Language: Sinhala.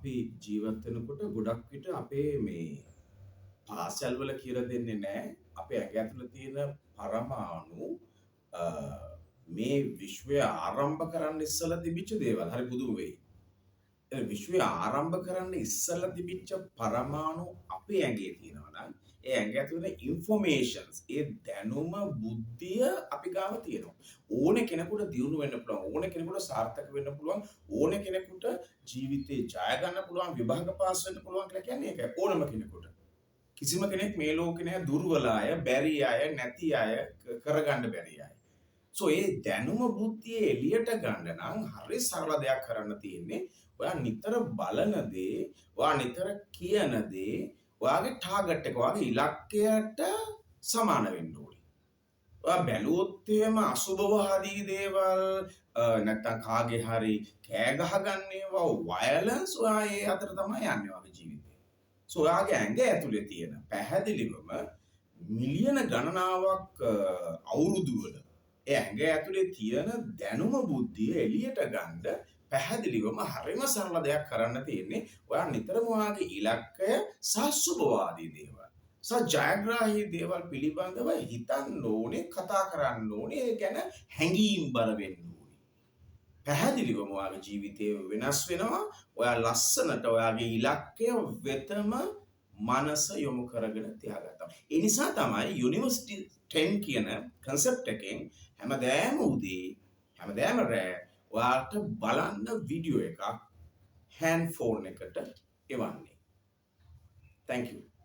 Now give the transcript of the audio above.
අපි ජීවත් වෙනකොට ගොඩක් විට අපේ මේ පාසල් වල කියලා දෙන්නේ නැහැ. අපේ ඇඟ ඇතුළේ තියෙන පරමාණු අ, මේ විශ්වය ආරම්භ කරන්න ඉස්සලා තිබිච්ච දේවල්. හරි පුදුම වෙයි. ඒ විශ්වය ආරම්භ කරන්න ඉස්සලා තිබිච්ච පරමාණු අපේ ඇඟේ තියෙනවා නම් ඒ ඇඟ ඇතුලේ ඉන්ෆෝමේෂන්ස් ඒ දැනුම බුද්ධිය අපි ගාව තියෙනවා. ඕන කෙනෙකුට දියුණු වෙන්න පුළුවන්. ඕන කෙනෙකුට සාර්ථක වෙන්න පුළුවන්. ඕන කෙනෙකුට ජීවිතේ ජය ගන්න පුළුවන්. විභාග පාස් වෙන්න පුළුවන් කියලා කියන්නේ ඒක. ඕනම කෙනෙකුට. කිසිම කෙනෙක් මේ ලෝකේ නෑ දුර්වල අය, බැරි අය, නැති අය, කරගන්න බැරි අය. ඒ දැනුම බුද්ධිය එළියට ගන්න නම් හරි සරල දෙයක් කරන්න තියෙන්නේ. ඔයා නිතර බලන දේ, ඔයා නිතර කියන දේ, ඔයාගේ ටාගට් එක, ඔයාගේ ඉලක්කයට සමාන වෙන්න ඕනේ. ඔයා බැලුවොත් එහෙම අසුබවාදී දේවල් නැත්තම් කාගේ හරි කෑ ගහගන්න ඒවා වයලන්ස් ඔයා ඒ අතර තමයි යන්නේ ඔයාගේ ජීවිතේ. ඔයාගේ ඇඟ ඇතුලේ තියෙන පැහැදිලිවම මිලියන ගණනාවක් අවුරුදු වල ඒ ඇඟ ඇතුලේ තියෙන දැනුම බුද්ධිය එළියට ගන්න පැහැදිලිවම හරිම සරල දෙයක් කරන්න තියෙන්නේ. ඔයා නිතරම ඔයාගේ ඉලක්කය සාසුබවාදී දේවල් ජයග්‍රාහී දේවල් පිළිබඳව හිතන්න ඕනේ, කතා කරන්න ඕනේ, ඒ ගැන හැඟීම් බර වෙන්න ඕනේ. පැහැදිලිවම ඔයාගේ ජීවිතය වෙනස් වෙනවා. ඔයා ලස්සනට ඔයාගේ ඉලක්කය වෙතම මනස යොමු කරගෙන තියාගත්තා. ඒ නිසා තමයි යුනිවර්සිටි 10 කියන concept එකෙන් හැමදාම උදේ හැමදාම රෑ ඔයාට බලන්න වීඩියෝ එකක් hand phone එකට එවන්නේ. Thank you.